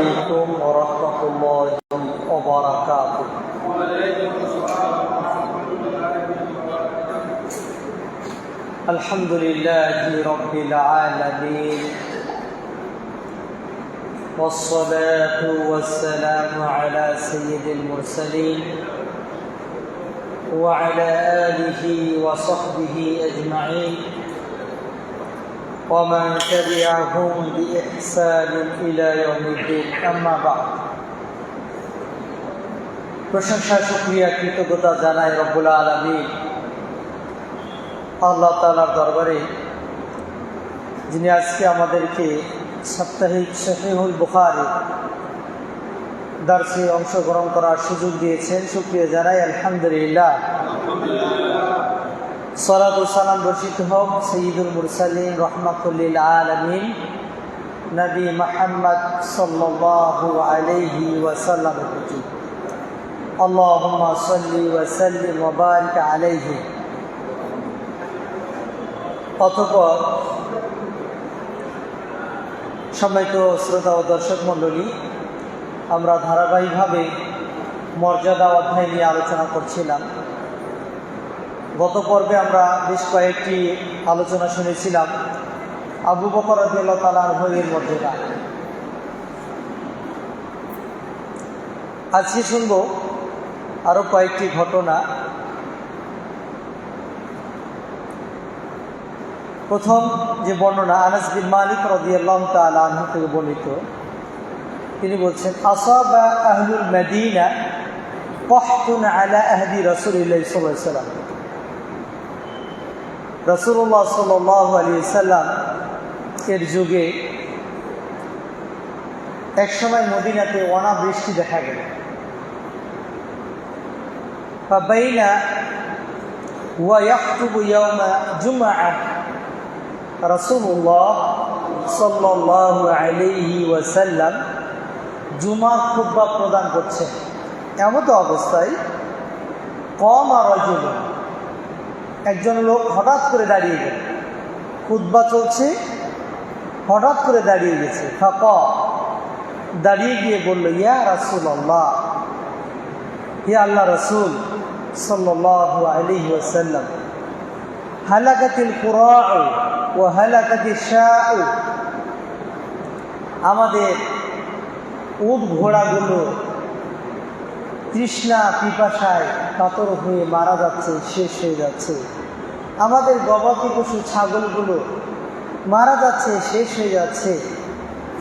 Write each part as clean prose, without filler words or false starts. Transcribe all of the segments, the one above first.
عليكم ورحمة الله وبركاته. الحمد لله رب العالمين والصلاة والسلام على سيد المرسلين وعلى آله وصحبه أجمعين ومن تبعهم بإحسان إلى يوم الدين. أما بعد. প্রশংসা শুকরিয়া কৃতজ্ঞতা জানাই রব্বুল আলামিন আল্লাহ তাআলার দরবারে, যিনি আজকে আমাদেরকে সাপ্তাহিক সহিহুল বুখারী দার্সে অংশগ্রহণ করার সুযোগ দিয়েছেন। শুকরিয়া জানাই আলহামদুলিল্লাহ। সালাত ও সালাম বর্ষিত হোক সাইয়্যিদুল মুরসালিন রাহমাতুল লিল আলামিন নবী মুহাম্মদ সাল্লাল্লাহু আলাইহি ওয়াসাল্লামের প্রতি। আল্লাহুম্মা সাল্লি ওয়া সাল্লিম ওয়া বারিক আলাইহি। অতঃপর সম্মানিত শ্রোতা ও দর্শক মণ্ডলী, আমরা ধারাবাহিকভাবে মর্যাদা অধ্যায় নিয়ে আলোচনা করছিলাম। গত পর্বে আমরা বেশ কয়েকটি আলোচনা শুনেছিলাম আবু বকর রাদিয়াল্লাহু তাআলা আনহু এর মধ্যে। আজকে শুনব আরো কয়েকটি ঘটনা। প্রথম যে বর্ণনা আনাস বিন মালিক রাদিয়াল্লাহু তাআলা আনহু থেকে বর্ণিত, তিনি বলছেন, আসাবা আহলুল মদিনা কহতুন আলা আহদি রাসূলিল্লাহ সাল্লাল্লাহু আলাইহি ওয়াসাল্লাম। রাসূলুল্লাহ সাল্লাল্লাহু আলাইহি ওয়াসাল্লাম এর যুগে একসময় মদিনাতে অনাবৃষ্টি দেখা গেল। ফাবাইনা ওয়া ইয়াখতুবু ইয়াওমা জুমআহ রাসূলুল্লাহ সাল্লাল্লাহু আলাইহি ওয়াসাল্লাম জুমার খুতবা প্রদান করছেন। এমত অবস্থায় কওমা রাজুলুন, একজন লোক হঠাৎ করে দাঁড়িয়ে গেল। খুতবা চলছে, হঠাৎ করে দাঁড়িয়ে গেছে। ফাকা, দাঁড়িয়ে গিয়ে বলল, ইয়া রাসূলুল্লাহ, হে আল্লাহ রাসূল সাল্লাল্লাহু আলাইহি ওয়াসাল্লাম, হালাকাতিল কুরাউ ওয়া হালাকাতিশ শাউ, আমাদের উট ঘোড়াগুলো তৃষ্ণা পিপাসায় কাতর হয়ে মারা যাচ্ছে, শেষ হয়ে যাচ্ছে। আমাদের গবাদি পশু ছাগলগুলো মারা যাচ্ছে, শেষ হয়ে যাচ্ছে।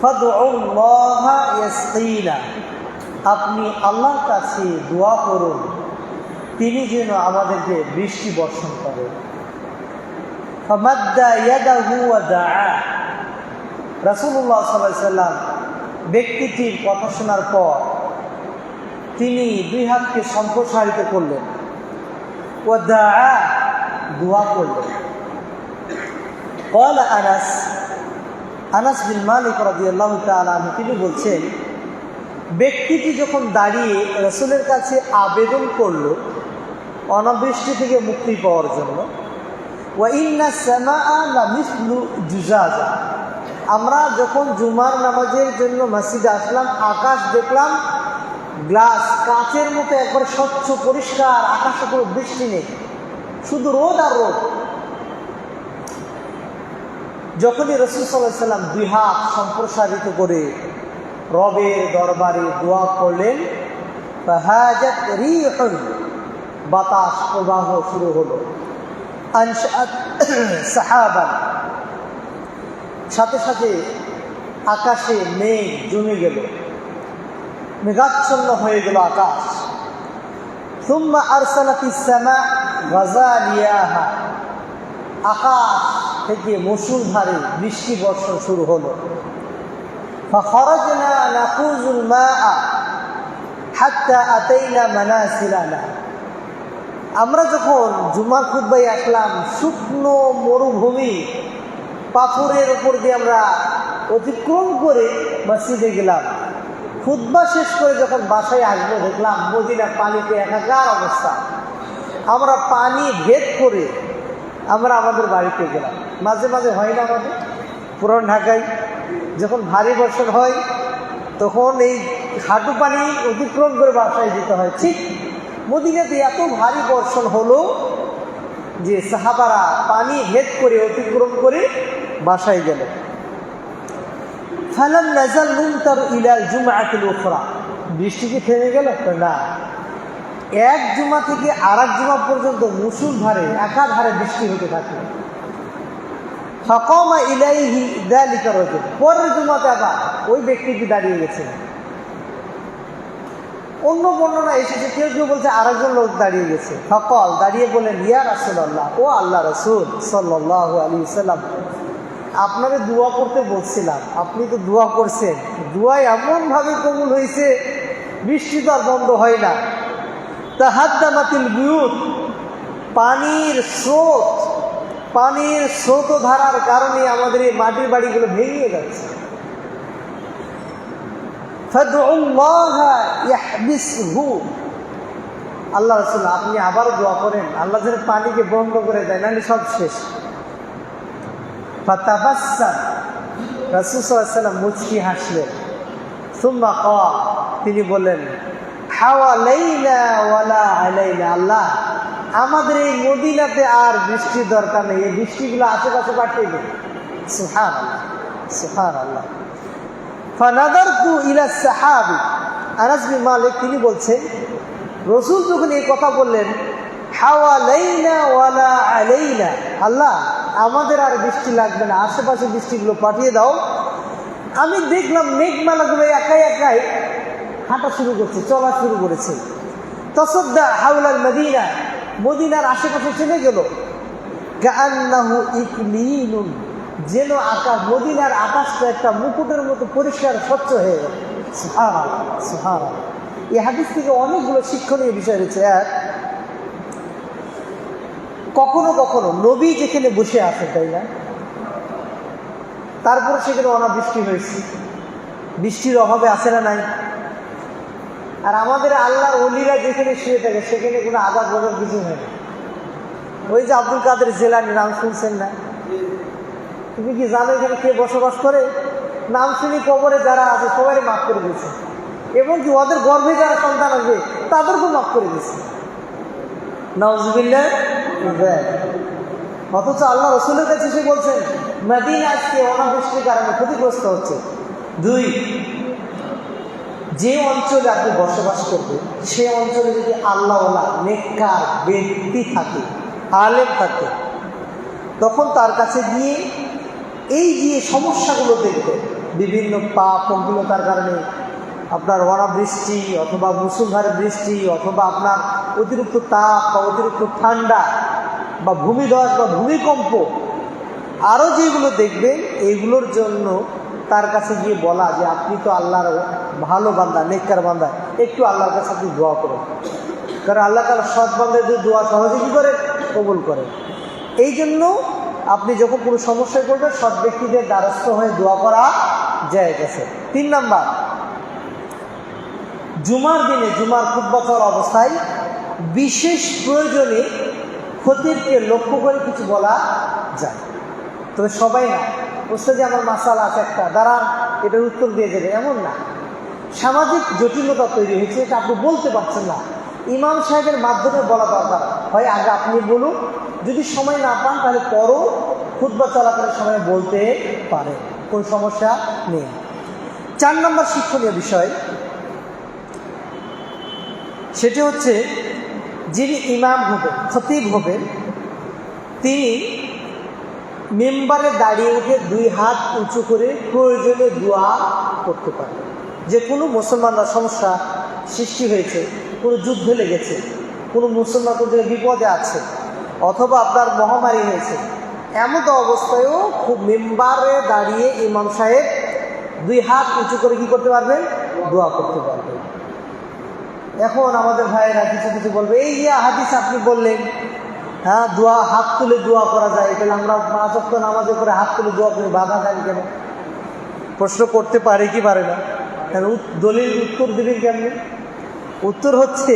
ফাদউল্লাহা ইয়াসকিনা, আপনি আল্লাহর কাছে দোয়া করুন, তিনি যেন আমাদেরকে বৃষ্টি বর্ষণ করেন। ফামাদ্দা ইয়াদাহু ওয়া দাআ, রাসূলুল্লাহ সাল্লাল্লাহু আলাইহি ওয়াসাল্লাম ব্যক্তিটির কথা শোনার পর তিনি দুই হাতকে সম্প্রসারিত করলেন, ওয়া দাআ, দোয়া করলেন। ক্বালা আনাস বিন মালিক রাদিয়াল্লাহু তাআলা আনহু, তিনি বলছেন, ব্যক্তিটি যখন দাঁড়িয়ে রাসূলের কাছে আবেদন করল অনাবৃষ্টি থেকে মুক্তি পাওয়ার জন্য, ওয়া ইন্নাস সামাআ লামিসলু জুজাজা, আমরা যখন জুমার নামাজের জন্য মসজিদে আসলাম, আকাশ দেখলাম গ্লাস, কাচের মতো একবার স্বচ্ছ পরিষ্কার, আকাশে কোনো বৃষ্টি নেই, শুধু রোদ আর রোদ। যখনই রাসূল সাল্লাল্লাহু আলাইহি ওয়াসাল্লাম দুই হাত সম্প্রসারিত করে রবের দরবারে দোয়া করলেন, ফাহাজাত রিহুন, বাতাস প্রবাহ শুরু হলো। আনশাত সাহাবান, সাথে সাথে আকাশে মেঘ জমে গেল, মেঘাচ্ছন্ন হয়ে গেল আকাশ। সুম্মা আরসালাতিস সামা গাযালিয়াহা, আকাশ থেকে মুষলধারে বৃষ্টি বর্ষণ শুরু হলো। ফাখরাজনা নাখুজুল মাআ হাত্তা আতাইনা মানাসিলানা, আমরা যখন জুমার খুতবায় আসলাম, শুকনো মরুভূমি পাথরের উপর দিয়ে আমরা অতিক্রম করে মসজিদে গেলাম। খুতবা শেষ করে যখন বাসায় আসবো, দেখলাম মদিনা পানিতে একাকার অবস্থা। আমরা পানি ভেদ করে আমরা আমাদের বাড়িতে গেলাম। মাঝে মাঝে হয় না আমাদের পুরান ঢাকায় যখন ভারী বর্ষণ হয় তখন এই হাঁটু পানি অতিক্রম করে বাসায় যেতে হয়। ঠিক মদিনাতে এত ভারী বর্ষণ হলো যে সাহাবারা পানি ভেদ করে অতিক্রম করে বাসায় গেল। ফালাম নাজাল মুমতার ইলাল জুমআতিল উখরা, বৃষ্টি কি থেমে গেল? না, এক জুমা থেকে আর এক জুমা পর্যন্ত মুষলধারে একাধারে বৃষ্টি হতে থাকে। ফাকামা ইলাইহি যালিকা রাজুল, পরের জুমাতে আবার ওই ব্যক্তিটি দাঁড়িয়ে গেছে। অন্য বর্ণনা এসেছে, কেউ কেউ বলছে আরেকজন লোক দাঁড়িয়ে গেছে। ফাকাল, দাঁড়িয়ে বলেন, ইয়া রাসূলুল্লাহ, ও আল্লাহ রাসূল সাল্লাল্লাহু আলাইহি ওয়াসাল্লাম, আপনাকে দোয়া করতে বলছিলাম, আপনি তো দোয়া করছেন, দোয়া এমনভাবে কবুল হয়েছে বৃষ্টি তো আর বন্ধ হয় না। তাহাদ্দামাতিল বুয়ুত, পানির স্রোতধারার কারণে আমাদের এই মাটির বাড়িগুলো ভেঙে যাচ্ছে। ফাদউল্লাহা ইয়াহবিসহু, আল্লাহ রাসূল আপনি আবার দোয়া করেন আল্লাহ যেন পানিকে বন্ধ করে দেয়, নাহলে সব শেষ। ফাতাবাসসাম, রাসূল সাল্লাল্লাহু আলাইহি ওয়াসাল্লাম মুচকি হাসলেন। সুম্মা ক্বাল, তিনি বললেন, হাওয়ালাইনা ওয়ালা আলাইনা, আল্লাহ আমাদের এই মদিনাতে আর বৃষ্টির দরকার নেই, এই বৃষ্টিগুলো আশেপাশে পাঠিয়ে দিন। সুবহানাল্লাহ, সুবহানাল্লাহ। ফানাদারতু ইলা সাহাবী, আনাস বিন মালিক তিনি বলছেন, রাসূল যখন এই কথা বললেন, হাওয়ালাইনা ওয়ালা আলাইনা, আল্লাহ আমাদের আর বৃষ্টি লাগবে না, আশেপাশে বৃষ্টিগুলো পাঠিয়ে দাও, আমি দেখলাম মেঘমালাগুলো একাই একাই হাঁটা শুরু করছে, চলা শুরু করেছে। তাসাদ্দা হাওলাল মদিনা, মদিনার আশেপাশে চলে গেল। কাআন্নাহু ইকলিলুন, যেন আকাশ, মদিনার আকাশটা একটা মুকুটের মতো পরিষ্কার স্বচ্ছ হয়ে গেল। সুবহানাল্লাহ, সুবহানাল্লাহ। এই হাদিস থেকে অনেকগুলো শিক্ষণীয় বিষয় রয়েছে। এক, কখনো কখনো নবী যেখানে বসে আছে, তাই না, তারপর সেখানে অনাবৃষ্টি হয়েছে, বৃষ্টির অভাবে আছে না নাই? আর আমাদের আল্লাহর ওলিরা যেখানে শুয়ে থাকে সেখানে কোনো আজাদ বদল কিছু হয় না। ওই যে আব্দুল কাদের জিলানী, নাম শুনছেন না? তুমি কি জানো এখানে কে বসবাস করে? নাম শুনি কবরে যারা আছে সবাই মাফ করে দিয়েছে, এবং কি ওদের গর্ভে যারা সন্তান আসবে তাদেরকেও মাফ করে দিয়েছে। নাউজুবিল্লাহ। অথচ আল্লাহ রাসূলের কাছে এসে বলছেন মদিনা আজকে অনাবৃষ্টির কারণে ক্ষতিগ্রস্ত হচ্ছে। দুই, যে অঞ্চলে আপনি বসবাস করবেন সে অঞ্চলে যদি আল্লাহওয়ালা নেককার ব্যক্তি থাকে, আলেম থাকে, তখন তার কাছে গিয়ে এই যে সমস্যাগুলো দেখবেন, বিভিন্ন পাপ অজ্ঞতার কারণে আপনার অনাবৃষ্টি অথবা মুষলধারে বৃষ্টি অথবা আপনার অতিরিক্ত তাপ বা অতিরিক্ত ঠান্ডা বা ভূমিধস বা ভূমিকম্প, আরও যেগুলো দেখবেন, এইগুলোর জন্য তার কাছে গিয়ে বলা যে আপনি তো আল্লাহর ভালো বান্দা, নেককার বান্দা, একটু আল্লাহর কাছে আপনি দোয়া করেন। কারণ আল্লাহ তাআলা সৎ বান্দাদের দোয়া সহজে কী করে কবুল করে। এই জন্য আপনি যখন কোনো সমস্যায় পড়বেন সৎ ব্যক্তিদের দ্বারস্থ হয়ে দোয়া করা যায় গেছে। 3 নাম্বার, জুমার দিনে জুমার খুতবা চলা অবস্থায় বিশেষ প্রয়োজনে খতিবকে লক্ষ্য করে কিছু বলা যায়, তবে সবাই না। বুঝতে যে আমার মাসালা আছে একটা, দাঁড়ান এটার উত্তর দিয়ে যাবে, এমন না। সামাজিক জটিলতা তৈরি হয়েছে, এটা আপনি বলতে পারছেন না, ইমাম সাহেবের মাধ্যমে বলা দরকার হয়। আগে আপনি বলুন, যদি সময় না পান তাহলে পরও খুতবা চলাকালীন সময় বলতে পারে, কোনো সমস্যা নেই। 4 নম্বর শিক্ষণীয় বিষয়, সেটি হচ্ছে যিনি ইমাম হবেন, খতিব হবেন, তিনি মেম্বারে দাঁড়িয়ে উঠে 2 হাত উঁচু করে প্রয়োজনে দোয়া করতে পারেন। যে কোনো মুসলমানরা সমস্যা সৃষ্টি হয়েছে, কোনো যুদ্ধ লেগেছে, কোনো মুসলমান কোনো বিপদে আছে, অথবা আপনার মহামারী হয়েছে, এমন অবস্থায়ও খুব মেম্বারে দাঁড়িয়ে ইমাম সাহেব 2 হাত উঁচু করে কী করতে পারবেন? দোয়া করতে পারবেন। এখন আমাদের ভাইয়েরা কিছু কিছু বলবে, এই যে হাদিস আপনি বললেন, হ্যাঁ দোয়া হাত তুলে দোয়া করা যায়, তাহলে আমরা 5 ওয়াক্ত নামাজে করে হাত তুলে দোয়া করি, বাধা দেন কেন? প্রশ্ন করতে পারে কি পারে না? দলিল উত্তর দিলেন কেমনি? উত্তর হচ্ছে,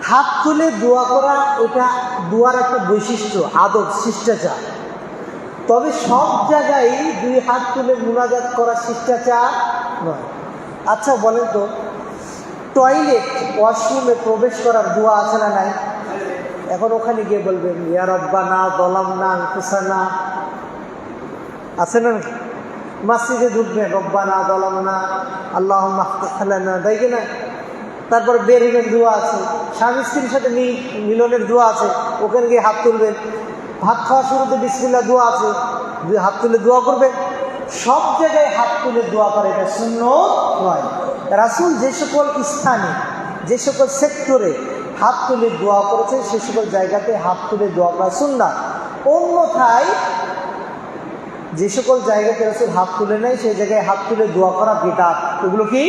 হাত তুলে দোয়া করা এটা দোয়ার একটা বৈশিষ্ট্য, আদব, শিষ্টাচার। তবে সব জায়গায় 2 হাত তুলে মুনাজাত করা শিষ্টাচার নয়। আচ্ছা বলেন তো, টয়লেট ওয়াশরুমে প্রবেশ করার দোয়া আছে না নাই? এখন ওখানে গিয়ে বলবেন ইয়া রব্বানা যালামনা আনফুসানা, আছে না? মসজিদে ঢুকবেন রব্বানা যালামনা আল্লাহুম্মা ইফতাহ লানা, তাই কি না? তারপর বের হবেন, দোয়া আছে। স্বামী স্ত্রীর সাথে মিলনের দোয়া আছে, ওখানে গিয়ে হাত তুলবেন। ভাত খাওয়ার শুরুতে বিসমিল্লাহ দোয়া আছে, হাত তুলে দোয়া করবেন। সব জায়গায় হাত তুলে দোয়া করে এটা সুন্নত নয়। রাসূল যে সকল স্থানে, যে সকল সেক্টরে হাত তুলে দোয়া করেছে সে সকল জায়গাতে হাত তুলে দোয়া করা সুন্নাত। অন্যথায় যে সকল জায়গাতে রাসূল হাত তুলে নেয় সেই জায়গায় হাত তুলে দোয়া করা বিদআত। এগুলো কি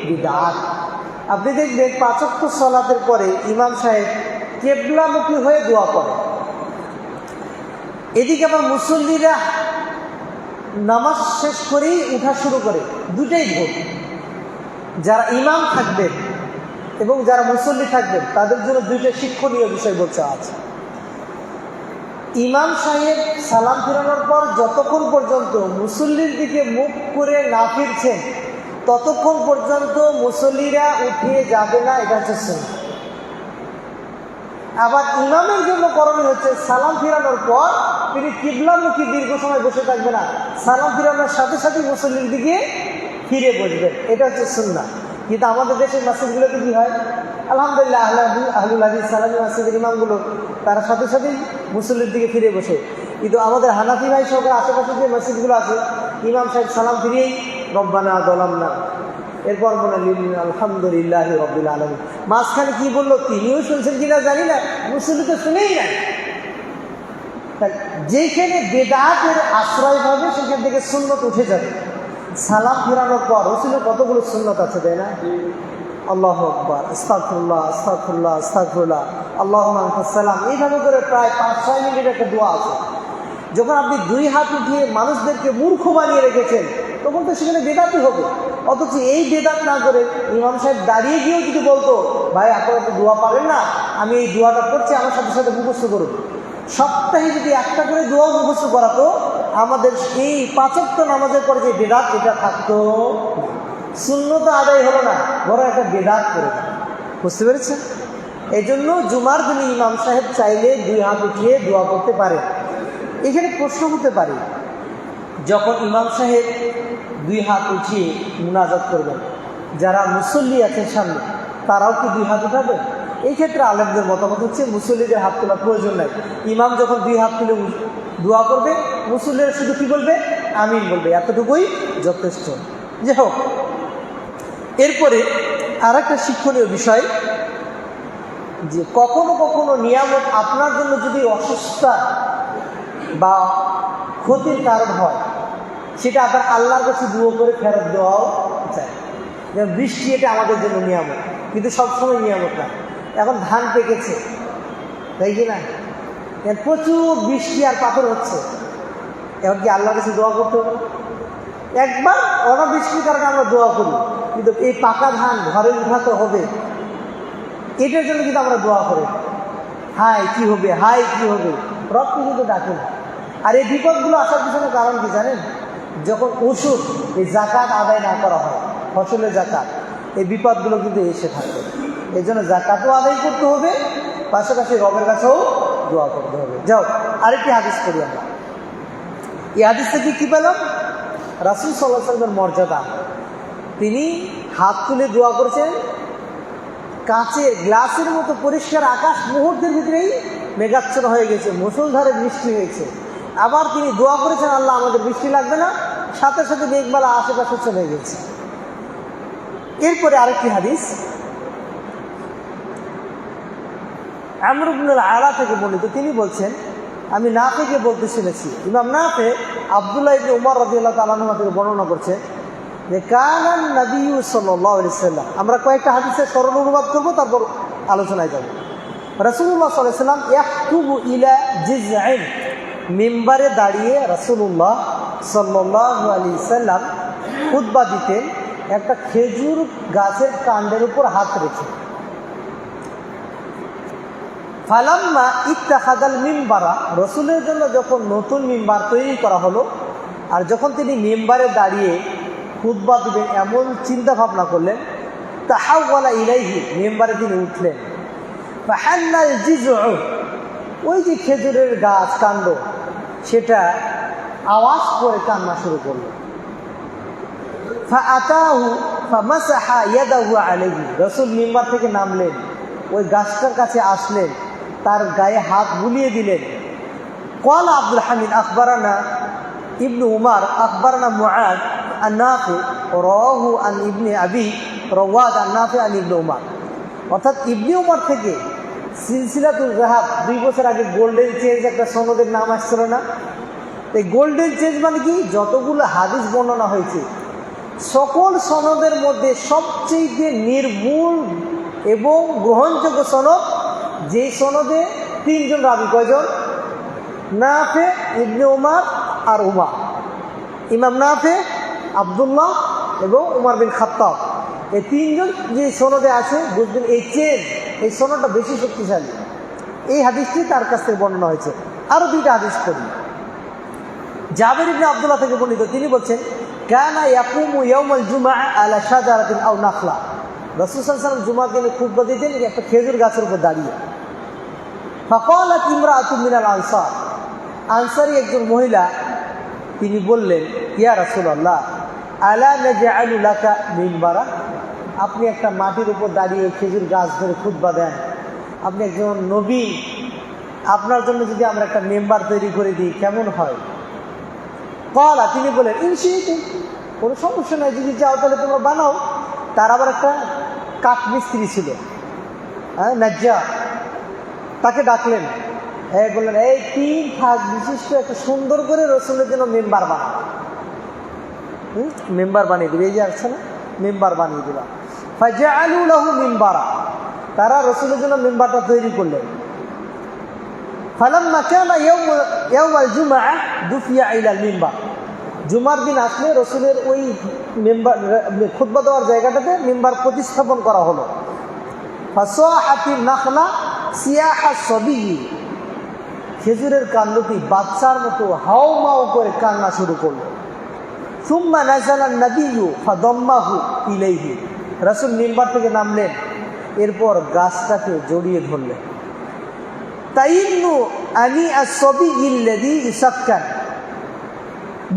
বিদআত? আপনি দেখবেন 5 ওয়াক্ত সালাতের পরে ইমাম সাহেব কিবলামুখী হয়ে দোয়া করে, এদিকে আবার মুসল্লিরা নামাজ শেষ করেই উঠা শুরু করে। দুটাই ভুল। যারা ইমাম থাকবেন এবং যারা মুসল্লি থাকবেন তাদের জন্য দুইটা শিক্ষণীয় বিষয় বলছে আছে। ইমাম সাহেব সালাম ফিরানোর পর যতক্ষণ পর্যন্ত মুসল্লির দিকে মুখ করে না ফিরছেন ততক্ষণ পর্যন্ত মুসল্লিরা উঠিয়ে যাবে না, এটা হচ্ছে সুন্নাত। আবার ইমামের জন্য করণীয় হচ্ছে সালাম ফিরানোর পর তিনি কিবলামুখী দীর্ঘ সময় বসে থাকবে না, সালাম ফিরানোর সাথে সাথে মুসল্লির দিকে ফিরে বসবেন, এটা হচ্ছে সুন্নাত। কিন্তু আমাদের দেশের মসজিদগুলোতে কি হয়? আলহামদুলিল্লাহ আহলুল হাদিস সালামি মসজিদের ইমামগুলো তারা সাথে সাথেই মুসল্লির দিকে ফিরে বসে। কিন্তু আমাদের হানাফি ভাই সহ আশেপাশে যে মসজিদগুলো আছে ইমাম সাহেব সালাম ফিরিয়েই রব্বানা যালামনা, এরপর মনে আলহামদুলিল্লাহি রাব্বিল আলামিন। মাঝখানে কি বললো তিনিও শুনছেন কিনা জানি না, মুসল্লি তো শুনেই নাই। যেখানে বেদাতের আশ্রয় পাবে সেখান থেকে সুন্নত উঠে যাবে। সালাম ফিরানোর পর রাসূলের কতগুলো সুন্নত আছে, তাই না? আল্লাহু আকবার, আস্তাগফিরুল্লাহ আস্তাগফিরুল্লাহ আস্তাগফিরুল্লাহ, আল্লাহুম্মা আনতাস সালাম, এইভাবে করে প্রায় 5-6 মিনিট একটা দোয়া আছে। যখন আপনি 2 হাত উঠিয়ে মানুষদেরকে মূর্খ বানিয়ে রেখেছেন তখন তো সেখানে বেদাতই হবে। অথচ এই বেদাত না করে ইমাম সাহেব দাঁড়িয়ে গিয়েও যদি বলতো ভাই আপনারা তো দোয়া পারেন না, আমি এই দোয়াটা করছি, আমার সাথে সাথে মুখস্থ করুন। সপ্তাহে যদি একটা করে দোয়া মুখস্থ করাতো আমাদের এই 5 ওয়াক্ত নামাজের পরে যে বেদাত এটা থাকতো। সুন্নত আদায় হলো না, বড় একটা বেদাত করে। বুঝতে পেরেছেন? এই জন্য জুমার দিনে ইমাম সাহেব চাইলে 2 হাত উঠিয়ে দোয়া করতে পারে। এখানে প্রশ্ন হতে পারে, যখন ইমাম সাহেব 2 হাত উঠিয়ে মুনাজাত করবেন, যারা মুসল্লি আছেন সামনে তারাও কি 2 হাত উঠাবে? এই ক্ষেত্রে আলেমদের মতামত হচ্ছে মুসল্লিদের হাত তোলার প্রয়োজন নাই। ইমাম যখন 2 হাত তুলে দোয়া করবে মুসল্লিরা শুধু কি বলবে? আমিন বলবে, এতটুকুই যথেষ্ট। যাই হোক, এরপরে আর একটা শিক্ষণীয় বিষয় যে কখনো কখনো নিয়ামত আপনার জন্য যদি অসুস্থতা বা ক্ষতির কারণ হয় সেটা আপনার আল্লাহর কাছে দোয়া করে ফেরত দেওয়াও চাই। যেমন বৃষ্টি, এটা আমাদের জন্য নিয়ামত, কিন্তু সবসময় নিয়ামত না। এখন ধান পেকেছে, তাই কি না? প্রচুর বৃষ্টি আর পাথর হচ্ছে, এখন কি আল্লাহর কাছে দোয়া করতে হবে? একবার অনাবৃষ্টির কারণে আমরা দোয়া করি, কিন্তু এই পাকা ধান ঘরে উঠাতে হবে এটার জন্য কিন্তু আমরা দোয়া করি। হাই কি হবে, হাই কি হবে, রব কিন্তু ডাকে না। আর এই বিপদগুলো আসার পিছনে কারণ কি জানেন? যখন ওষুধ এই জাকাত আদায় না করা হয়, ফসলের জাকাত, এই বিপদগুলো কিন্তু এসে থাকে। এই জন্য জাকাতও আদায় করতে হবে, পাশাপাশি রবের কাছেও দোয়া করতে হবে। যাও আরেকটি হাদিস করি আমরা। এই হাদিস থেকে কি পেলাম? রাসূল সাল্লাল্লাহু আলাইহি ওয়াসাল্লামের মর্যাদা। তিনি হাত তুলে দোয়া করেছেন, কাঁচের গ্লাসের মতো পরিষ্কার আকাশ মুহূর্তের ভিতরেই মেঘাচ্ছন্ন হয়ে গেছে, মুষলধারে বৃষ্টি হয়েছে। আবার তিনি দোয়া করেছেন আল্লাহ আমাদের বৃষ্টি লাগবে না, সাথে সাথে মেঘমালা আশেপাশে চলে গেছে। এরপরে আরেকটি হাদিস আমর ইবনে আলা থেকে বর্ণিত, তিনি বলছেন আমি নাফেকে বলতে শুনেছি, ইমাম নাফে আব্দুল্লাহ ইবনে উমর রাদিয়াল্লাহু তাআলা আনহু থেকে বর্ণনা করছে যে কানান নবী সাল্লাল্লাহু আলাইহি ওয়াসাল্লাম। আমরা কয়েকটা হাদিসের সরল অনুবাদ করব, তারপর আলোচনায় যাব। রাসূলুল্লাহ সাল্লাল্লাহু আলাইহি ওয়াসাল্লাম ইয়াখতুবু ইলা জিজআইন, মিম্বারে দাঁড়িয়ে রাসূলুল্লাহ সাল্লাল্লাহু আলাইহি ওয়াসাল্লাম খুতবা দিতেন একটা খেজুর গাছের কাণ্ডের উপর হাত রেখে। ফালাম্মা ইত্তাখাযাল মিম্বারা, রাসূলের জন্য যখন নতুন মিম্বার তৈরি করা হলো আর যখন তিনি মিম্বারে দাঁড়িয়ে খুতবা দিবেন এমন চিন্তা ভাবনা করলেন। তাহাওয়ালা ইলাইহি, মেম্বারে তিনি উঠলেন। ফাহান্নাল জিজউ, ওই যে খেজুরের গাছ কাণ্ড, সেটা আওয়াজ করে কান্না শুরু করল। ফাআতাহু ফামাসাহা ইয়াদাহু আলাইহি, রাসূল মিম্বার থেকে নামলেন, ওই গাছটার কাছে আসলেন, তার গায়ে হাত বুলিয়ে দিলেন। ক্বালা আব্দুল হামিদ আখবারানা ইবনু উমার আখবারানা মুআদ আন নাফি রাওয়াহু আন ইবনে আবি রওয়াদ আন নাফি আন ইবনে উমার। অর্থাৎ ইবনে উমার থেকে সিলসিলাতুল যাহাব 2 বছর আগে গোল্ডেন চেঞ্জ একটা সনদের নাম আসছিল না? এই গোল্ডেন চেঞ্জ মানে কি, যতগুলো হাদিস বর্ণনা হয়েছে সকল সনদের মধ্যে সবচেয়ে নির্ভুল এবং গ্রহণযোগ্য সনদ, যে সনদে 3 জন রাবি। কয়জন? নাফে, ইবনে উমার আর উমার। ইমাম নাফে, আব্দুল্লাহ এবং উমার বিন খাত্তাব, এই 3 জন যে সনদে আছে, বুঝবেন এই চেন, এই সনদটা বেশি শক্তিশালী। এই হাদিসটি তার কাছ থেকে বর্ণনা হয়েছে। আরও 2টা হাদিস করি। জাবের ইবনে আব্দুল্লাহ থেকে বর্ণিত, তিনি বলছেন, কানা ইয়াকুমু ইয়াউমাল জুমআ আলা শাজারাতিন আও নাখলা, রাসূল সাল্লাল্লাহু আলাইহি ওয়াসাল্লাম জুমার দিনে খুতবা দিতেন একটা খেজুর গাছের উপর দাঁড়িয়ে। ফাকালাত ইমরাআতুম মিনাল আনসার, আনসারী একজন মহিলা, তিনি বললেন, ইয়া রাসূলুল্লাহ আলা নাজআলু লাকা মিনবারা, আপনি একটা মাটির উপর দাঁড়িয়ে খেজুর গাছ ধরে খুতবা দেন, আপনি একজন নবী, আপনার জন্য যদি আমরা একটা মেম্বার তৈরি করে দিই কেমন হয়? ক্বালা, তিনি বলেন, ইনশিইতু, কোনো সমস্যা নাই, যদি চাও তাহলে তোমরা বানাও। তার আবার একটা কাঠমিস্ত্রি ছিল, নাজ্জার, তাকে ডাকলেন। বললেন, এই 3 ভাগ বিশিষ্ট একটা সুন্দর করে রসুলের জন্য মেম্বার বানাও। মেম্বার বানিয়ে দিবে, এই যে আসছে না, মেম্বার বানিয়ে দিলাম। ফাজআলু লাহু মিনবারা, তারা রসুলের জন্য মেম্বারটা তৈরি করলেন। ফালাম্মা কানা ইয়াউমাল জুমআ দুফিয়া ইলাল মিনবার, জুমার দিন আসলে রসুলের ওই মেম্বার খুতবা দেওয়ার জায়গাটাতে মেম্বার প্রতিস্থাপন করা হলো। ফাসাহাতিন নাখলা সিয়াহা সাবী, খেজুরের কাণ্ডটি বাচ্চার মতো হাও মাও করে কান্না শুরু করলো। সুম্মা নাযালা নবিয়্যু ফাদাম্মাহু ইলাইহি, রাসূল মিম্বার থেকে নামলেন, এরপর গাছটাকে জড়িয়ে ধরলেন। তাইন্নু আনি আস-সাবিয়্যিল্লাযী ইসাক্কান,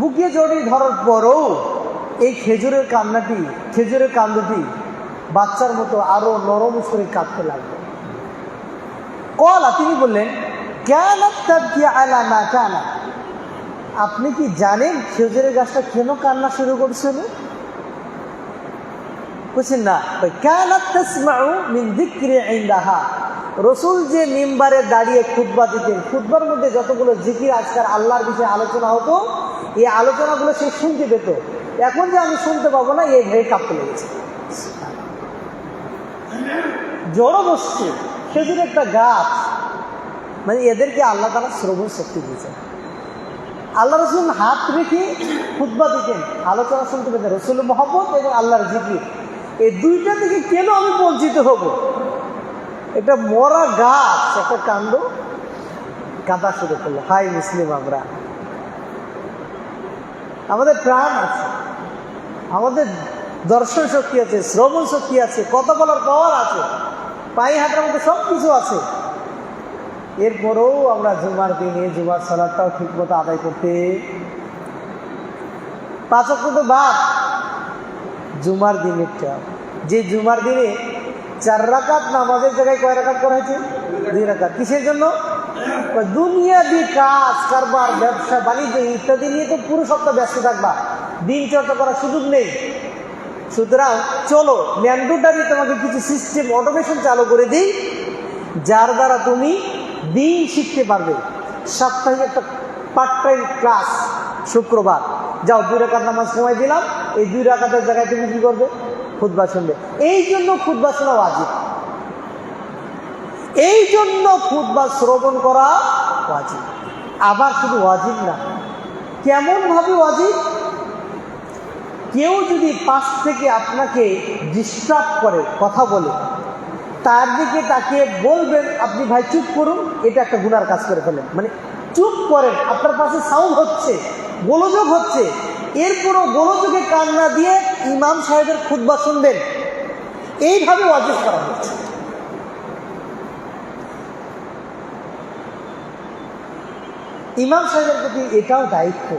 বুকে জড়িয়ে ধরার পরও এই খেজুরের কাণ্ডটি বাচ্চার মতো আরো নরম করে কাঁদতে লাগলো। ক্বালা, তিনি বললেন, কানাত তাবকি আলা মা কানা, আপনি কি জানেন খেজুরের গাছটা কেন কান্না শুরু করছিল? বুঝছেন না? কানাত তাসমাউ মিন যিকরি ইনদাহা, রসুল যে মিম্বারে দাঁড়িয়ে খুতবা দিতেন, খুতবার মধ্যে যতগুলো জিকির আজকাল আল্লাহর বিষয়ে আলোচনা হতো, এই আলোচনাগুলো সে শুনতে পেত। এখন যে আমি শুনতে পাবো না, এই ভয়ে কাঁপতে লেগেছে। জড় বস্তু, খেজুর একটা গাছ, মানে এদেরকে আল্লাহ তাআলা শ্রবণ শক্তি দিয়েছেন। আল্লাহ রসুল হাত রেখে খুতবা দিতেন, আলোচনা শুনতে পেতেন, রসুল মহব্বত এবং আল্লাহর জিকির, এই 2টা থেকে কেন আমি বঞ্চিত হব? এটা মরা গাছ, একটা কাণ্ড কাঁদা শুরু করলো। হাই মুসলিম, আমরা, আমাদের প্রাণ আছে, আমাদের দর্শন শক্তি আছে, শ্রবণ শক্তি আছে, কথা বলার পাওয়ার আছে, পায়ে হাঁটার মধ্যে সব কিছু আছে। এরপরেও আমরা জুমার দিনে জুমার সালাতটাও ঠিক মতো আদায় করতে, 5 ওয়াক্ত তো বাদ, জুমার দিনেরটা, যে জুমার দিনে 4 রাকাত নামাজের জায়গায় কয় রাকাত করা হয়েছে? 2 রাকাত। কিসের জন্য? দুনিয়াবি কাজ কারবার, ব্যবসা বাণিজ্য ইত্যাদি নিয়ে তো পুরো সপ্তাহ ব্যস্ত থাকবা, দিন চর্চা করার সুযোগ নেই। সুতরাং চলো ম্যান্ডেটরি তোমাকে কিছু সিস্টেম অটোমেশন চালু করে দিই, যার দ্বারা তুমি দিন শিখতে পারবে। সাপ্তাহিক একটা পার্ট টাইম ক্লাস, শুক্রবার যাও, 2 রাকাত নামাজ সময় দিলাম, এই 2 রাকাতের জায়গায় তুমি কি করবে? খুতবা শুনবে। এই জন্য খুতবা শোনা ওয়াজিব, এই জন্য খুতবা শ্রবণ করা ওয়াজিব। আবার শুধু ওয়াজিব না, কেমন ভাবে ওয়াজিব? কেউ যদি পাশ থেকে আপনাকে ডিস্টার্ব করে, কথা বলে, তার দিকে তাকিয়ে বলবেন আপনি ভাই চুপ করুন, এটা একটা গুনার কাজ করে ফেলেন। মানে চুপ করেন, আপনার পাশে সাউন্ড হচ্ছে, গোলযোগ হচ্ছে, এরপরও গোলযোগে কান না দিয়ে ইমাম সাহেবের খুতবা শুনবেন, এইভাবে ওয়াজিব করা হয়েছে। ইমাম সাহেবের প্রতি এটাও দায়িত্ব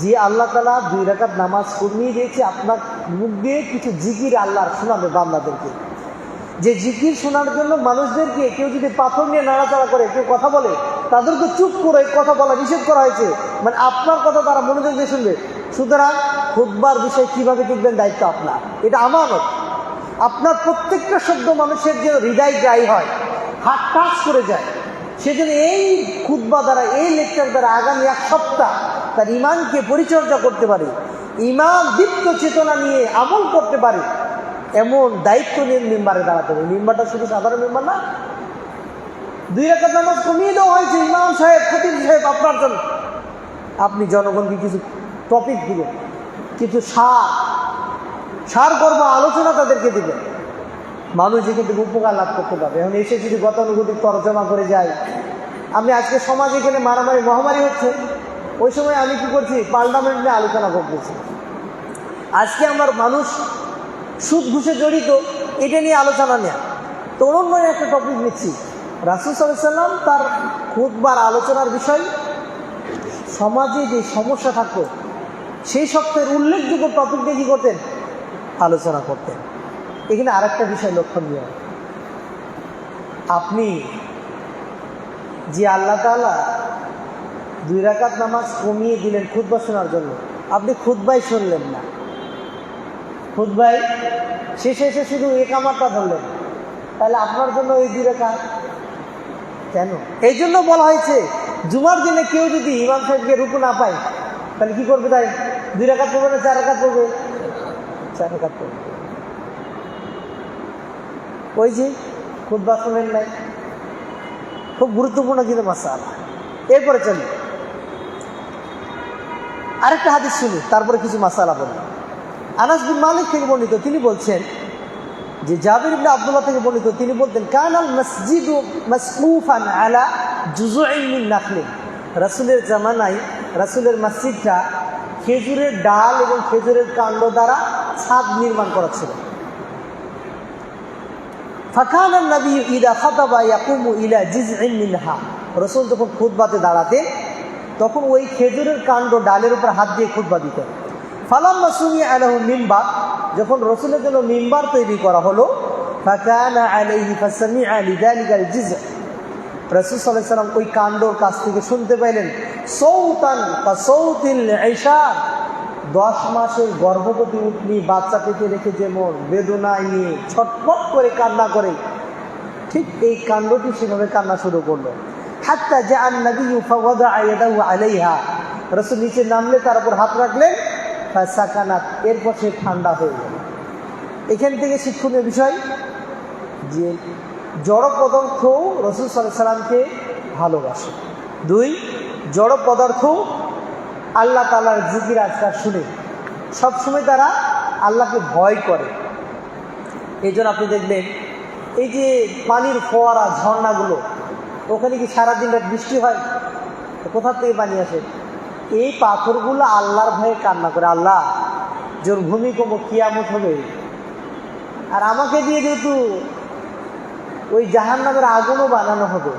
যে আল্লাহ তাআলা 2 রাকাত নামাজ কমিয়ে দিয়েছে, আপনার মুখ দিয়ে কিছু জিকির আল্লাহর শোনাবে বান্দাদেরকে। যে জিকির শোনার জন্য মানুষদেরকে কেউ যদি পাথর নিয়ে নাড়াচাড়া করে, কেউ কথা বলে, তাদেরকে চুপ করে কথা বলা নিষেধ করা হয়েছে, মানে আপনার কথা তারা মনোযোগ দিয়ে শুনবে। সুতরাং খুতবার বিষয় কিভাবে দেখবেন দায়িত্ব আপনার, এটা আমানত। আপনার প্রত্যেকটা শব্দ মানুষের যেন হৃদয়গ্রাহী হয়, হাত টাচ করে যায়, সেজন্য এই খুতবা দ্বারা, এই লেকচার দ্বারা আগামী 1 সপ্তাহ তার ইমানকে পরিচর্যা করতে পারে, ইমান দীপ্ত চেতনা নিয়ে আমল করতে পারে, এমন দায়িত্ব নিয়ে মেম্বারে দাঁড়াতে হবে। মেম্বারটা শুধু সাধারণ মেম্বার না। 2 রাকাত নামাজ কমিয়ে দেওয়া হয়েছে ইমাম সাহেব, খতিব সাহেব আপনার জন্য। আপনি জনগণকে কিছু টপিক দিবেন, কিছু সার গর্ব আলোচনা তাদেরকে দিবেন, মানুষ এখান থেকে উপকার লাভ করতে পারবে। এখন এসে যদি গতানুগতিক তর্জমা করে যায়, আমি আজকে সমাজ এখানে মারামারি মহামারী হচ্ছে, ওই সময় আমি কি করছি, পার্লামেন্ট নিয়ে আলোচনা করতেছি। আজকে আমার মানুষ সুদ ঘুষে জড়িত, এটা নিয়ে আলোচনা নেয়া, তো অন্য একটা টপিক নিচ্ছি। রাসূল সাল্লাল্লাহু আলাইহি ওয়াসাল্লাম তার খুতবার আলোচনার বিষয়, সমাজে যে সমস্যা থাকতো সেই সপ্তাহের উল্লেখযোগ্য টপিক দিয়ে কী করতেন, আলোচনা করতেন। এখানে আরেকটা বিষয় লক্ষণীয়, আপনি যে আল্লাহ তাআলা 2 রাকাত নামাজ কমিয়ে দিলেন খুতবা শোনার জন্য, আপনি খুতবাই শুনলেন না, খুতবাই শেষে এসে শুধু ইকামাতটা ধরলেন, তাহলে আপনার জন্য এই 2 রাকাত কেন? এই জন্য বলা হয়েছে জুমার দিনে কেউ যদি ইমাম সাহেবকে রুকু না পায়, তাহলে কি করবে? তাই 2 রাকাত পড়বে না 4 রাকাত পড়বে? 4 রাকাত পড়বে। ওই যে খুতবা শুনেন নাই, খুব গুরুত্বপূর্ণ কিন্তু মাসআলা। এরপরে চলি আরেকটা হাদিস শুনি, তারপরে কিছু মাসআলা বলি। আনাস বিন মালিক থেকে বর্ণিত, তিনি বলছেন যে জাবির ইবনে আব্দুল্লাহ থেকে বর্ণিত, তিনি বলতেন কানাল মসজিদু মাসকুফান আলা জুজুইন মিন নাখলিন। রাসূলের জামানায় রাসূলের মসজিদটা খেজুরের ডাল এবং খেজুরের কাণ্ড দ্বারা ছাদ নির্মাণ করা ছিল। ফাকানা নবী ইদা খাতাবা ইয়াকুমু ইলা জিজইন মিনহা। রাসূল যখন খুতবাতে দাঁড়াতেন তখন ওই খেজুরের কাণ্ড ডালের উপর হাত দিয়ে খুতবা দিতেন। ফালাম্মা সুমিআ আলাহু মিম্বার, যখন রাসূলের জন্য মিম্বার তৈরি করা হলো, ফাকানা আলাইহি ফাসামিআ লিযালিকাল জিজ', রাসূল সাল্লাল্লাহু আলাইহি ওয়াসাল্লাম ওই কাণ্ডর কাছ থেকে শুনতে পাইলেন সৌতান কাসাউতিল ঈশা, 10 মাসের গর্ভবতী উটনি বাচ্চা পেটে রেখে যেমন বেদনায় নিয়ে ছটফট করে কান্না করে, ঠিক এই কাণ্ডটি সেভাবে কান্না শুরু করলো। হাত্তা জাআন নবিয়্যু ফাওয়াদাআ ইয়াদাহু আলাইহা, রাসূল নিচে নামলে তার উপর হাত রাখলেন, ফাসাকানাত, এরপর সে ঠান্ডা হয়ে গেল। এখান থেকে শিক্ষণীয় বিষয় যে জড় পদার্থ রাসূল সাল্লাল্লাহু আলাইহি সাল্লামকে ভালোবাসে। 2, জড় পদার্থ আল্লাহ তাআলার জিকির আজকার শুনে সবসময় তারা আল্লাহকে ভয় করে। এই জন্য আপনি দেখবেন এই যে পানির ফোয়ারা, ঝর্ণাগুলো, ওখানে কি সারাদিন রাত বৃষ্টি হয়? কোথা থেকে পানি আসে? এই পাথরগুলো আল্লাহর ভয়ে কান্না করে, আল্লাহ জোর ভূমিকম্প, কিয়ামত হবে, আর আমাকে দিয়ে যেহেতু ওই জাহান্নামের আগুনও বানানো হবে,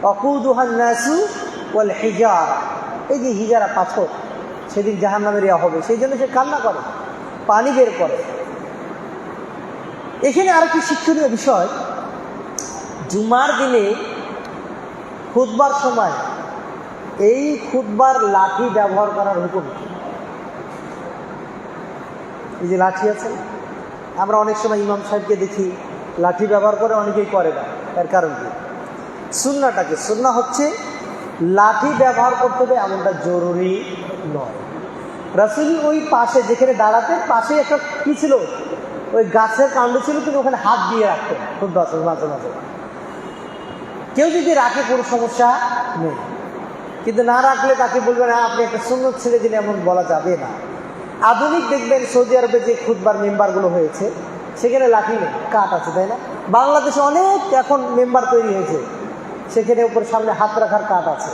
ওয়াকুদুহান নাসু ওয়াল হিজারা, এই যে হিজারা পাথর, সেদিন জাহান্নামের ইয়া হবে, সেই জন্য সে কান্না করে, পানি বের করে। এখানে আরেকটি শিক্ষণীয় বিষয়, জুমার দিনে খুতবার সময় এই খুতবার লাঠি ব্যবহার করার হুকুম। এই যে লাঠি আছে, আমরা অনেক সময় ইমাম সাহেবকে দেখি লাঠি ব্যবহার করে, অনেকেই করে না। এর কারণ কি? সুন্নাটাকে, সুন্না হচ্ছে লাঠি ব্যবহার করতে হবে এমনটা জরুরি নয়। রাসূল ওই পাশে যেখানে দাঁড়াতে, পাশে একটা কি ছিল, ওই গাছের কাণ্ড ছিল, কিন্তু ওখানে হাত দিয়ে রাখতেন খুতবা মাঝে মাঝে। কেউ যদি রাখে কোনো সমস্যা নেই, কিন্তু না রাখলে তাকে বলবে না আপনি একটা সুন্নত ছেড়ে দিলে, এমন বলা যাবে না। আধুনিক দেখবেন সৌদি আরবে যে খুতবার মেম্বারগুলো হয়েছে সেখানে লাঠি নেই, কাঠ আছে, তাই না? বাংলাদেশে অনেক এখন মেম্বার তৈরি হয়েছে, সেখানে উপর সামনে হাত রাখার কাঠ আছে।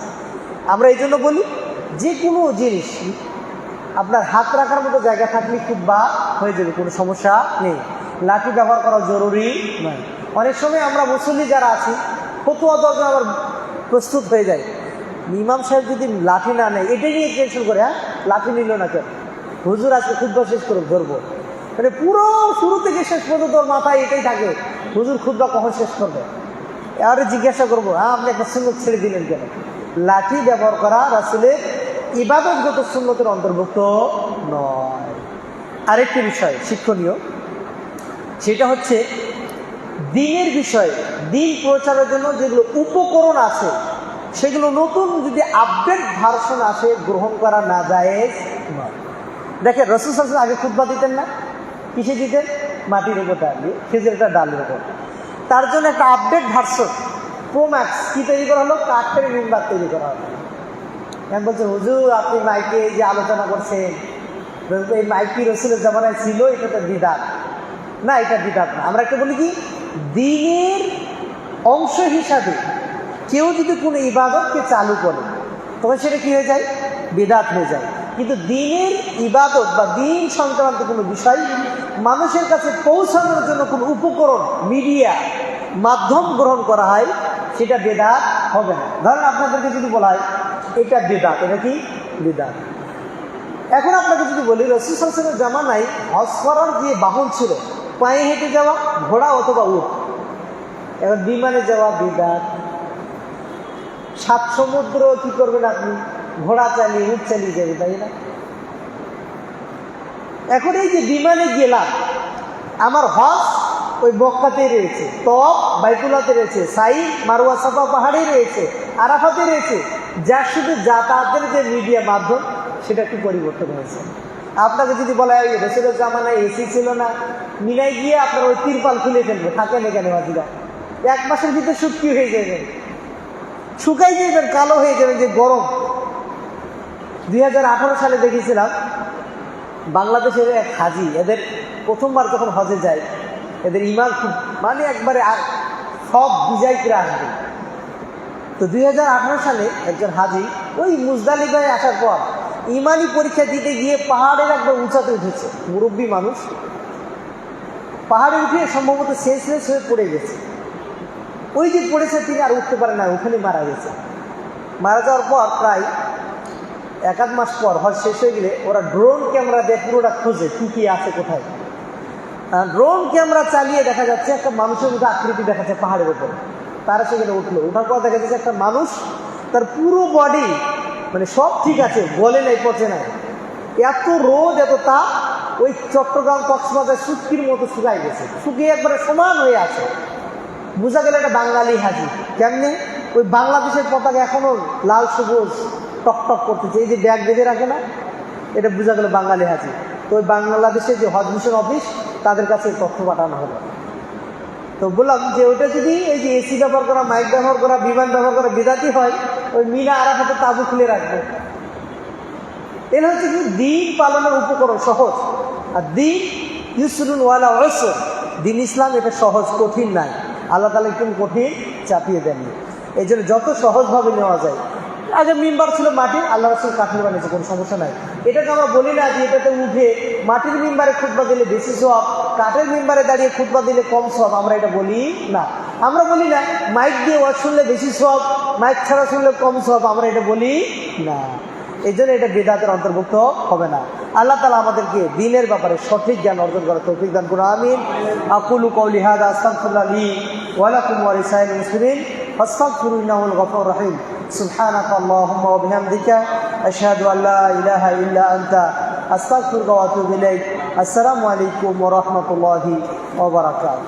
আমরা এই জন্য বলি যে কোনো জিনিস আপনার হাত রাখার মতো জায়গা থাকলে খুতবা হয়ে যাবে, কোনো সমস্যা নেই। লাঠি ব্যবহার করা জরুরি নয়। অনেক সময় আমরা মুসল্লি যারা আছি ফতোয়া দেওয়ার জন্য আবার প্রস্তুত হয়ে যায়, ইমাম সাহেব যদি লাঠি না নেয় এটাই নিয়ে টেনশন করে, হ্যাঁ লাঠি নিল না কেন, হুজুর আজকে খুতবা শেষ করে ধরবো, মানে পুরো শুরু থেকে শেষ পর্যন্ত ওর মাথায় এটাই থাকে, হুজুর খুতবা কখন শেষ করবে। আরে জিজ্ঞাসা করবো, হ্যাঁ আপনি একটা সুন্নত ছেড়ে দিলেন কেন? লাঠি ব্যবহার করা রাসূলের ইবাদতগত সুন্নতের অন্তর্ভুক্ত নয়। আরেকটি বিষয় শিক্ষণীয়, সেটা হচ্ছে দ্বীনের বিষয়ে, দ্বীন প্রচারের জন্য যেগুলো উপকরণ আছে সেগুলো নতুন যদি আপডেট ভার্সন আসে গ্রহণ করা না জায়েজ নয়। দেখেন রাসূল সাল্লাল্লাহু আলাইহি ওয়াসাল্লাম আগে খুতবা দিতেন না, কিসে দিতেন? মাটির উপর ডাল দিয়ে, খেজুরের ডালের উপর। তার জন্য একটা আপডেট ভার্সন প্রোম্যাক্স কি তৈরি করা হলো? কাঠের মিম্বার তৈরি করা হলো। এখন বলছে হুজুর আপনি মাইকে যে আলোচনা করছেন, এই মাইকি রাসূলের জামানায় ছিল, এটা তো বিদআত না, এটা বিদআত না। আমরা একটা বলি কি, দ্বীনের অংশ হিসাবে কেউ যদি কোনো ইবাদতকে চালু করে তখন সেটা কি হয়ে যায়? বিদআত হয়ে যায়। কিন্তু দ্বীনের ইবাদত বা দ্বীন সংক্রান্ত কোনো বিষয় মানুষের কাছে পৌঁছানোর জন্য কোনো উপকরণ, মিডিয়া, মাধ্যম গ্রহণ করা হয়, সেটা বিদআত হবে না। ধরেন আপনাদেরকে যদি বলা হয় এটা বিদআত, এটা কি বিদআত। এখন আপনাকে যদি বলি রাসূল সাল্লাল্লাহু আলাইহি ওয়াসাল্লামের জামানায় হজ করার যে বাহন ছিল পায়ে হেঁটে যাওয়া, ঘোড়া অথবা উট। এখন বিমানে যাওয়া বিদআত। 7 সমুদ্র কি করবেন আপনি? ঘোড়া চালিয়ে উট চালিয়ে যাবে, তাই না? এখন এই যে বিমানে গেলাম, আমার হজ ওই মক্কাতে রয়েছে, তওয়াফ বাইতুল্লাহতে রয়েছে, সাই মারওয়া সাফা পাহাড়ে রয়েছে, আরাফাতে রয়েছে, যার শুধু যাতায়াতের যে মিডিয়া মাধ্যম সেটা একটু পরিবর্তন হয়েছে। আপনাকে যদি বলা হয় রাসূলের জামানায় এসি ছিল না, মিনায় গিয়ে আপনার ওই তিরপাল খুলে ফেলবে, থাকেন এখানে বাজিরা, 1 মাসের ভিতরে শুকিয়ে হয়ে যাবেন, শুকাই যাবেন, কালো হয়ে যাবেন, যে গরম। 2018 সালে দেখেছিলাম বাংলাদেশের এক হাজি, এদের প্রথমবার যখন হজে যায়, এদের ইমান খুব মানে একবারে সব বিজয় করে আসবে। তো 2018 সালে একজন হাজি ওই মুজদালিফায় আসার পর ইমানি পরীক্ষা দিতে গিয়ে পাহাড়ের একদম উঁচাতে উঠেছে, মুরব্বী মানুষ, পাহাড়ে উঠে সম্ভবত সেন্সলেস হয়ে পড়ে গেছে। ওই যে পড়েছে তিনি আর উঠতে পারেন না, ওখানে মারা গেছে। মারা যাওয়ার পর প্রায় 1-1.5 মাস পর হজ শেষ হয়ে গেলে ওরা ড্রোন ক্যামেরা দিয়ে পুরোটা খোঁজে কি আছে কোথায়। ড্রোন ক্যামেরা চালিয়ে দেখা যাচ্ছে একটা মানুষের মতো আকৃতি দেখাচ্ছে পাহাড়ের উপরে। তারা সেখানে উঠলো, ওঠার পর দেখা যাচ্ছে একটা মানুষ, তার পুরো বডি মানে সব ঠিক আছে, গলে নাই, পচে নাই, এত রোদ এত তাপ, ওই চট্টগ্রাম কক্সবাজার শুটকির মতো শুকাই গেছে, শুকিয়ে একবারে সমান হয়ে আছে। বোঝা গেল এটা বাঙালি হাজি। কেমনে? ওই বাংলাদেশের পতাকা এখনো লাল সবুজ টকটক করতেছে, এই যে ব্যাগ বেঁধে রাখে না, এটা বোঝা গেল বাঙালি হাজি। তো ওই বাংলাদেশের যে হজ মিশন অফিস তাদের কাছে তথ্য পাঠানো হলো। তো বললাম যে ওটা যদি এই যে এসি ব্যবহার করা, মাইক ব্যবহার করা, বিমান ব্যবহার করা বিদাতি হয়, ওই মিনা আরাফাতে তাবু খুলে রাখবে। এর হচ্ছে কি দ্বীন পালনের উপকরণ সহজ। আর দ্বীন ইউসরুন ওয়ালা উসর, দ্বীন ইসলাম এটা সহজ, কঠিন নাই। আল্লাহ তাআলা একটু কঠিন চাপিয়ে দেননি, এই জন্য যত সহজভাবে নেওয়া যায়। আগে মিম্বার ছিল মাটির, আল্লাহ রাসূল কাঠের বানিয়েছে, কোনো সমস্যা নাই। এটাকে আমরা বলি না যে এটাতে উঠে মাটির মিম্বারে খুতবা দিলে বেশি সওয়াব, কাঠের মিম্বারে দাঁড়িয়ে খুতবা দিলে কম সওয়াব, আমরা এটা বলি না। আমরা বলি না মাইক দিয়ে ওয়াজ শুনলে বেশি সওয়াব, মাইক ছাড়া শুনলে কম সওয়াব, আমরা এটা বলি না। এই জন্য এটা বিদআতের অন্তর্ভুক্ত হবে না। আল্লাহ তাআলা আমাদেরকে দ্বীনের ব্যাপারে সঠিক জ্ঞান অর্জন করার তৌফিক দান করুন, আমিন। আকুলু কওলি হাযা আস্তাগফিরুল্লাহ লি ওয়া লাকুম ওয়া লিসাইরিল মুসলিমিন ফাস্তাগফিরুহু ইন্নাহুল গফুরুর রহিম। সুবহানাকা আল্লাহুম্মা ওয়া বিহামদিকা আশহাদু আল্লা ইলাহা ইল্লা আনতা আস্তাগফিরুকা ওয়া আতুবু ইলাইক। আসসালামু আলাইকুম ওয়া রাহমাতুল্লাহি ওয়া বারাকাতুহু।